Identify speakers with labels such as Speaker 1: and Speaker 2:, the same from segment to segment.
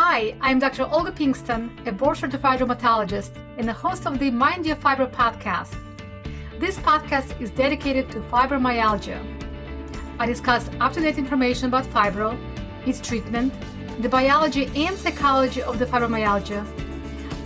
Speaker 1: Hi, I'm Dr. Olga Pinkston, a board-certified rheumatologist and the host of the Mind Your Fibro podcast. This podcast is dedicated to fibromyalgia. I discuss up-to-date information about fibro, its treatment, the biology and psychology of the fibromyalgia.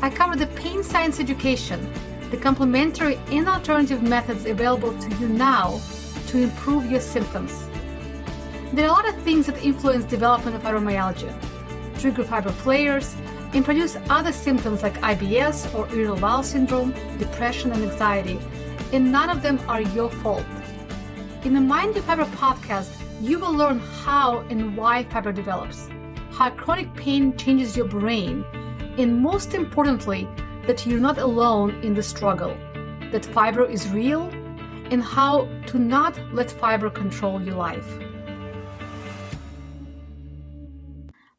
Speaker 1: I cover the pain science education, the complementary and alternative methods available to you now to improve your symptoms. There are a lot of things that influence development of fibromyalgia, trigger fibro flares, and produce other symptoms like IBS or irritable bowel syndrome, depression, and anxiety, and none of them are your fault. In the Mind Your Fibro podcast, you will learn how and why fibro develops, how chronic pain changes your brain, and most importantly, that you're not alone in the struggle, that fibro is real, and how to not let fibro control your life.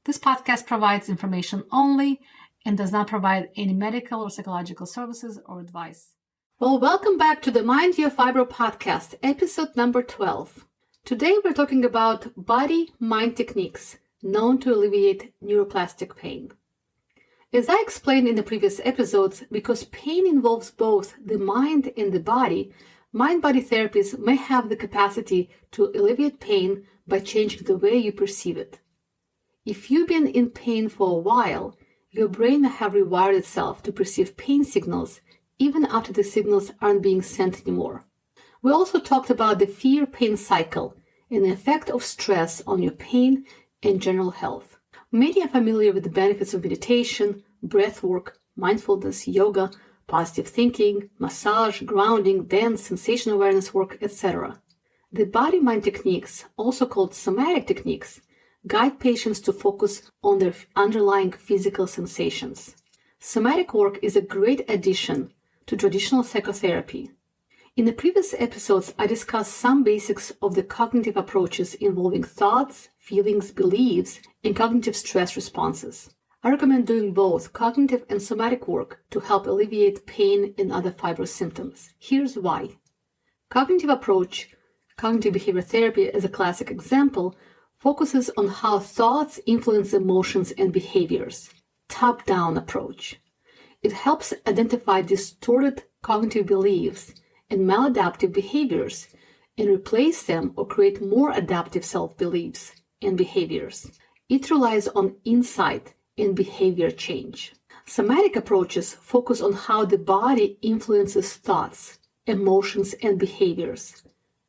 Speaker 1: This podcast provides information only and does not provide any medical or psychological services or advice. Well, welcome back to the Mind Your Fibro podcast, episode number 12. Today we're talking about body-mind techniques known to alleviate neuroplastic pain. As I explained in the previous episodes, because pain involves both the mind and the body, mind-body therapies may have the capacity to alleviate pain by changing the way you perceive it. If you've been in pain for a while, your brain may have rewired itself to perceive pain signals even after the signals aren't being sent anymore. We also talked about the fear-pain cycle and the effect of stress on your pain and general health. Many are familiar with the benefits of meditation, breath work, mindfulness, yoga, positive thinking, massage, grounding, dance, sensation awareness work, etc. The body-mind techniques, also called somatic techniques, guide patients to focus on their underlying physical sensations. Somatic work is a great addition to traditional psychotherapy. In the previous episodes, I discussed some basics of the cognitive approaches involving thoughts, feelings, beliefs, and cognitive stress responses. I recommend doing both cognitive and somatic work to help alleviate pain and other fibro symptoms. Here's why. Cognitive approach, cognitive behavior therapy as a classic example, focuses on how thoughts influence emotions and behaviors. Top-down approach. It helps identify distorted cognitive beliefs and maladaptive behaviors and replace them or create more adaptive self-beliefs and behaviors. It relies on insight and behavior change. Somatic approaches focus on how the body influences thoughts, emotions, and behaviors.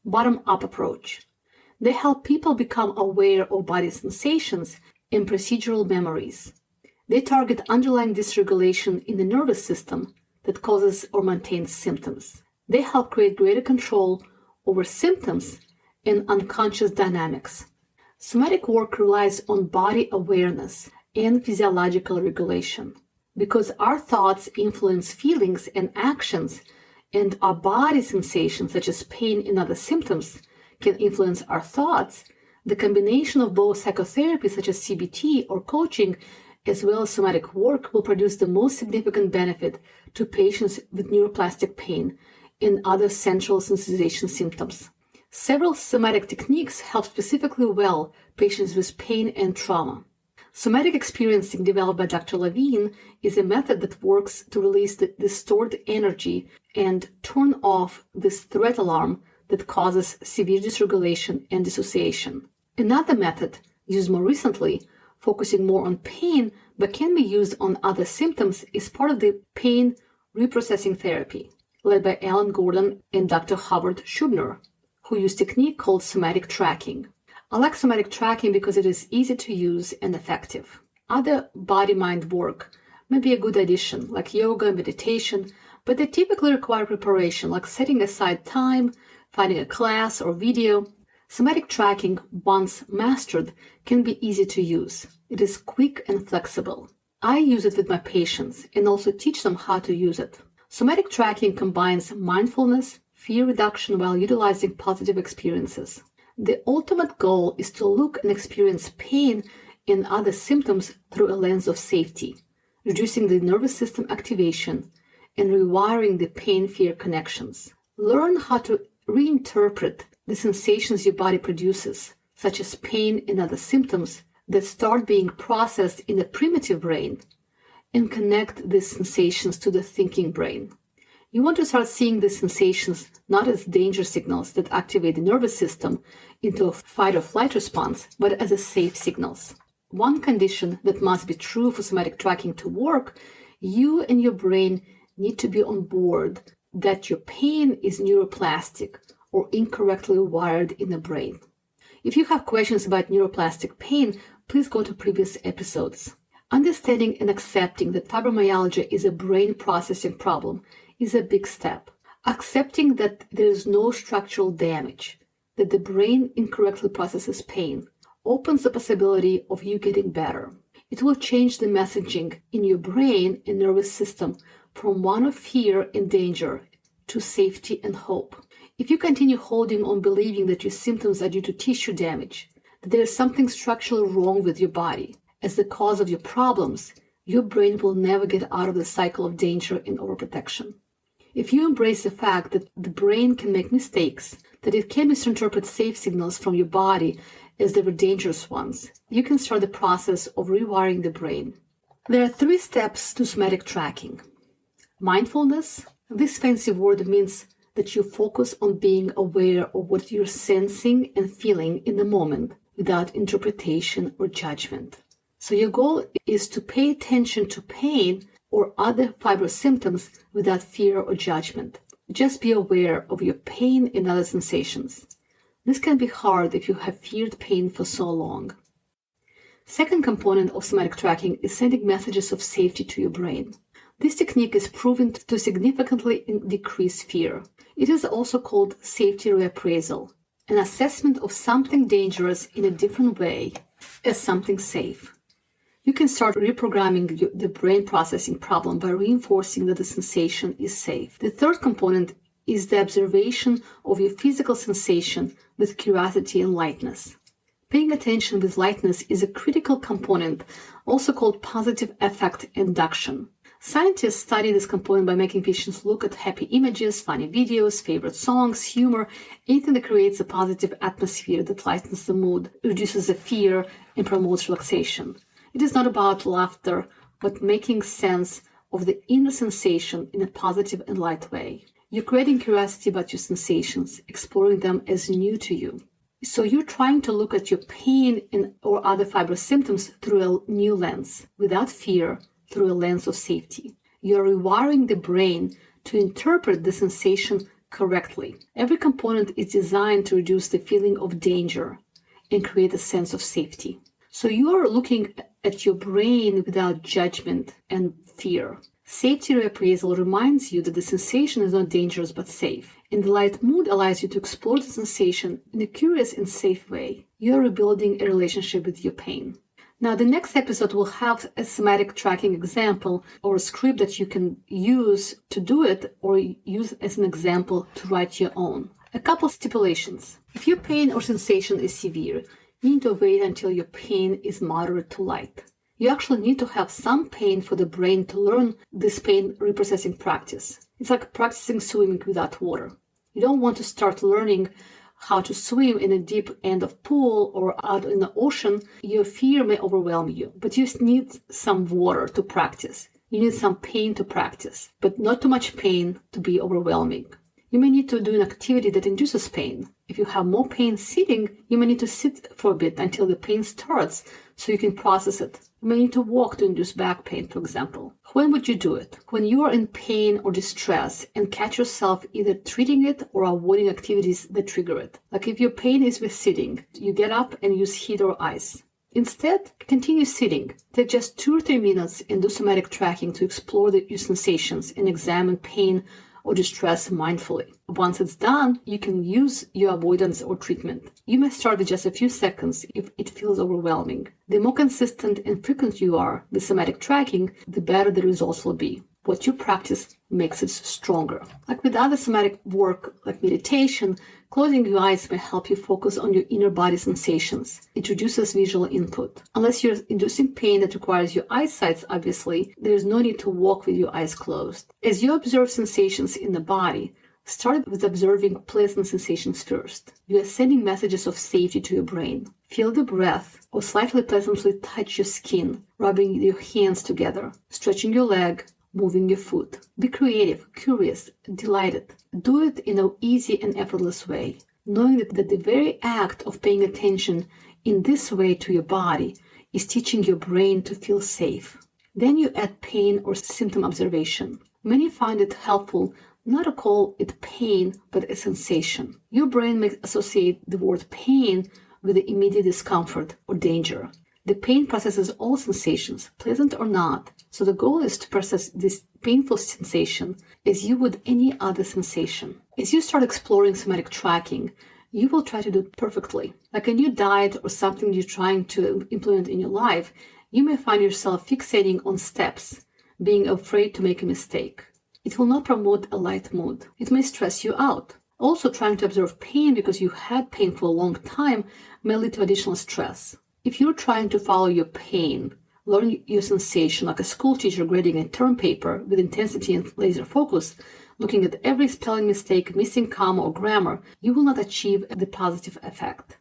Speaker 1: Bottom-up approach. They help people become aware of body sensations and procedural memories. They target underlying dysregulation in the nervous system that causes or maintains symptoms. They help create greater control over symptoms and unconscious dynamics. Somatic work relies on body awareness and physiological regulation. Because our thoughts influence feelings and actions, and our body sensations such as pain and other symptoms can influence our thoughts, the combination of both psychotherapy such as CBT or coaching as well as somatic work will produce the most significant benefit to patients with neuroplastic pain and other central sensitization symptoms. Several somatic techniques help specifically well patients with pain and trauma. Somatic experiencing developed by Dr. Levine is a method that works to release the stored energy and turn off this threat alarm that causes severe dysregulation and dissociation. Another method, used more recently, focusing more on pain but can be used on other symptoms, is part of the pain reprocessing therapy, led by Alan Gordon and Dr. Howard Schubner, who use a technique called somatic tracking. I like somatic tracking because it is easy to use and effective. Other body-mind work may be a good addition, like yoga and meditation, but they typically require preparation, like setting aside time, finding a class or video. Somatic tracking, once mastered, can be easy to use. It is quick and flexible. I use it with my patients and also teach them how to use it. Somatic tracking combines mindfulness, fear reduction while utilizing positive experiences. The ultimate goal is to look and experience pain and other symptoms through a lens of safety, reducing the nervous system activation and rewiring the pain-fear connections. Learn how to reinterpret the sensations your body produces, such as pain and other symptoms, that start being processed in the primitive brain and connect these sensations to the thinking brain. You want to start seeing these sensations not as danger signals that activate the nervous system into a fight or flight response, but as a safe signals. One condition that must be true for somatic tracking to work, you and your brain need to be on board that your pain is neuroplastic or incorrectly wired in the brain. If you have questions about neuroplastic pain, please go to previous episodes. Understanding and accepting that fibromyalgia is a brain processing problem is a big step. Accepting that there is no structural damage, that the brain incorrectly processes pain, opens the possibility of you getting better. It will change the messaging in your brain and nervous system from one of fear and danger to safety and hope. If you continue holding on believing that your symptoms are due to tissue damage, that there is something structurally wrong with your body as the cause of your problems, your brain will never get out of the cycle of danger and overprotection. If you embrace the fact that the brain can make mistakes, that it can misinterpret safe signals from your body as they were dangerous ones, you can start the process of rewiring the brain. There are 3 steps to somatic tracking. Mindfulness. This fancy word means that you focus on being aware of what you're sensing and feeling in the moment without interpretation or judgment. So your goal is to pay attention to pain or other fibro symptoms without fear or judgment. Just be aware of your pain and other sensations. This can be hard if you have feared pain for so long. Second component of somatic tracking is sending messages of safety to your brain. This technique is proven to significantly decrease fear. It is also called safety reappraisal, an assessment of something dangerous in a different way as something safe. You can start reprogramming the brain processing problem by reinforcing that the sensation is safe. The third component is the observation of your physical sensation with curiosity and lightness. Paying attention with lightness is a critical component, also called positive affect induction. Scientists study this component by making patients look at happy images, funny videos, favorite songs, humor, anything that creates a positive atmosphere that lightens the mood, reduces the fear, and promotes relaxation. It is not about laughter, but making sense of the inner sensation in a positive and light way. You're creating curiosity about your sensations, exploring them as new to you. So you're trying to look at your pain or other fibro symptoms through a new lens, without fear, through a lens of safety. You're rewiring the brain to interpret the sensation correctly. Every component is designed to reduce the feeling of danger and create a sense of safety. So you are looking at your brain without judgment and fear. Safety reappraisal reminds you that the sensation is not dangerous but safe, and the light mood allows you to explore the sensation in a curious and safe way. You are rebuilding a relationship with your pain. Now, the next episode will have a somatic tracking example or a script that you can use to do it or use as an example to write your own. A couple stipulations. If your pain or sensation is severe, you need to wait until your pain is moderate to light. You actually need to have some pain for the brain to learn this pain reprocessing practice. It's like practicing swimming without water. You don't want to start learning how to swim in a deep end of pool or out in the ocean. Your fear may overwhelm you, but you need some water to practice. You need some pain to practice, but not too much pain to be overwhelming. You may need to do an activity that induces pain. If you have more pain sitting, you may need to sit for a bit until the pain starts so you can process it. You may need to walk to induce back pain, for example. When would you do it? When you are in pain or distress and catch yourself either treating it or avoiding activities that trigger it. Like if your pain is with sitting, you get up and use heat or ice. Instead, continue sitting. Take just 2 or 3 minutes and do somatic tracking to explore your sensations and examine pain or distress mindfully. Once it's done, you can use your avoidance or treatment. You may start with just a few seconds if it feels overwhelming. The more consistent and frequent you are with somatic tracking, the better the results will be. What you practice makes it stronger. Like with other somatic work, like meditation, closing your eyes may help you focus on your inner body sensations. It reduces visual input. Unless you're inducing pain that requires your eyesight, obviously, there is no need to walk with your eyes closed. As you observe sensations in the body, start with observing pleasant sensations first. You are sending messages of safety to your brain. Feel the breath or slightly pleasantly touch your skin, rubbing your hands together, stretching your leg, moving your foot. Be creative, curious, delighted. Do it in an easy and effortless way, knowing that the very act of paying attention in this way to your body is teaching your brain to feel safe. Then you add pain or symptom observation. Many find it helpful not to call it pain, but a sensation. Your brain may associate the word pain with the immediate discomfort or danger. The pain processes all sensations, pleasant or not, so the goal is to process this painful sensation as you would any other sensation. As you start exploring somatic tracking, you will try to do it perfectly. Like a new diet or something you're trying to implement in your life, you may find yourself fixating on steps, being afraid to make a mistake. It will not promote a light mood. It may stress you out. Also, trying to observe pain because you had pain for a long time may lead to additional stress. If you're trying to follow your pain, learn your sensation like a school teacher grading a term paper with intensity and laser focus, looking at every spelling mistake, missing comma or grammar, you will not achieve the positive effect.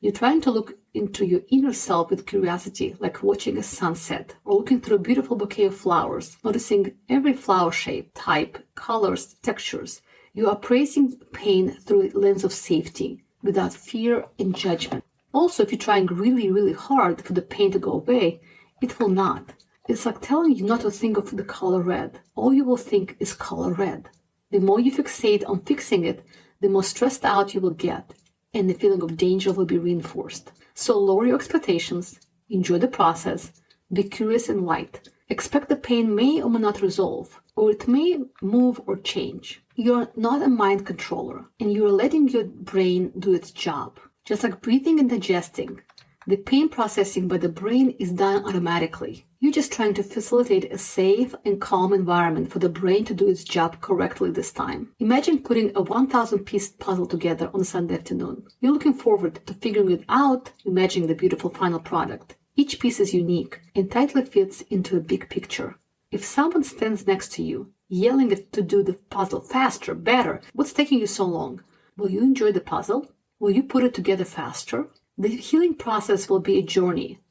Speaker 1: You're trying to look into your inner self with curiosity, like watching a sunset or looking through a beautiful bouquet of flowers, noticing every flower shape, type, colors, textures. You are appraising pain through a lens of safety, without fear and judgment. Also, if you're trying really, really hard for the pain to go away, it will not. It's like telling you not to think of the color red. All you will think is color red. The more you fixate on fixing it, the more stressed out you will get, and the feeling of danger will be reinforced. So lower your expectations, enjoy the process, be curious and light. Expect the pain may or may not resolve, or it may move or change. You're not a mind controller, and you're letting your brain do its job. Just like breathing and digesting, the pain processing by the brain is done automatically. You're just trying to facilitate a safe and calm environment for the brain to do its job correctly this time. Imagine putting a 1,000-piece puzzle together on a Sunday afternoon. You're looking forward to figuring it out, imagining the beautiful final product. Each piece is unique and tightly fits into a big picture. If someone stands next to you, yelling to do the puzzle faster, better, what's taking you so long? Will you enjoy the puzzle? Will you put it together faster? The healing process will be a journey.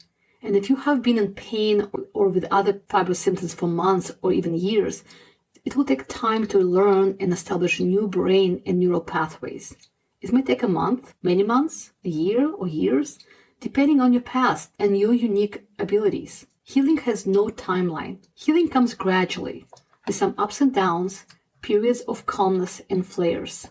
Speaker 1: And if you have been in pain or with other fibro symptoms for months or even years, it will take time to learn and establish new brain and neural pathways. It may take a month, many months, a year or years, depending on your past and your unique abilities. Healing has no timeline. Healing comes gradually, with some ups and downs, periods of calmness and flares.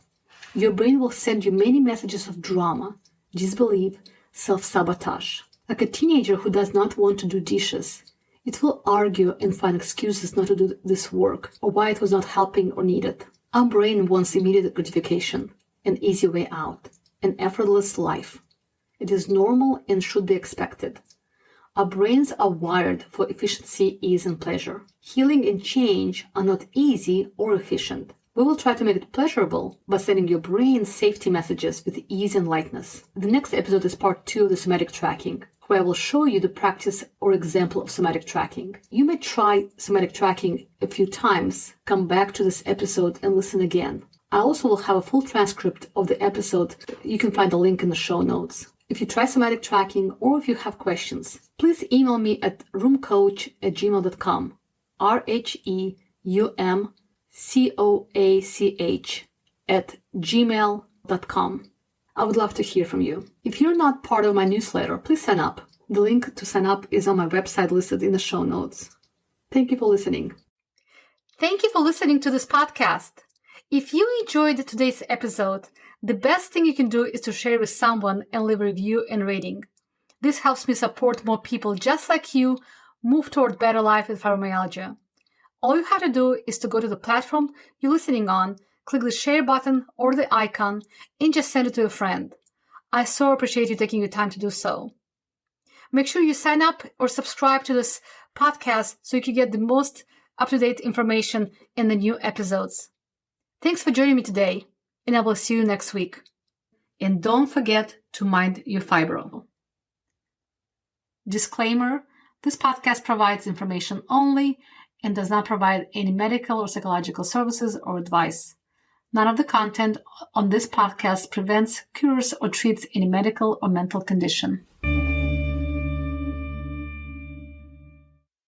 Speaker 1: Your brain will send you many messages of drama, disbelief, self-sabotage. Like a teenager who does not want to do dishes, it will argue and find excuses not to do this work or why it was not helping or needed. Our brain wants immediate gratification, an easy way out, an effortless life. It is normal and should be expected. Our brains are wired for efficiency, ease, and pleasure. Healing and change are not easy or efficient. We will try to make it pleasurable by sending your brain safety messages with ease and lightness. The next episode is part 2 of the somatic tracking, where I will show you the practice or example of somatic tracking. You may try somatic tracking a few times, come back to this episode and listen again. I also will have a full transcript of the episode. You can find a link in the show notes. If you try somatic tracking or if you have questions, please email me at roomcoach@gmail.com, RHEUMCOACH@gmail.com. I would love to hear from you. If you're not part of my newsletter, please sign up. The link to sign up is on my website listed in the show notes. Thank you for listening. Thank you for listening to this podcast. If you enjoyed today's episode, the best thing you can do is to share with someone and leave a review and rating. This helps me support more people just like you move toward better life with fibromyalgia. All you have to do is to go to the platform you're listening on, click the share button or the icon, and just send it to a friend. I so appreciate you taking your time to do so. Make sure you sign up or subscribe to this podcast so you can get the most up-to-date information in the new episodes. Thanks for joining me today, and I will see you next week. And don't forget to mind your fibro. Disclaimer, this podcast provides information only and does not provide any medical or psychological services or advice. None of the content on this podcast prevents, cures, or treats any medical or mental condition.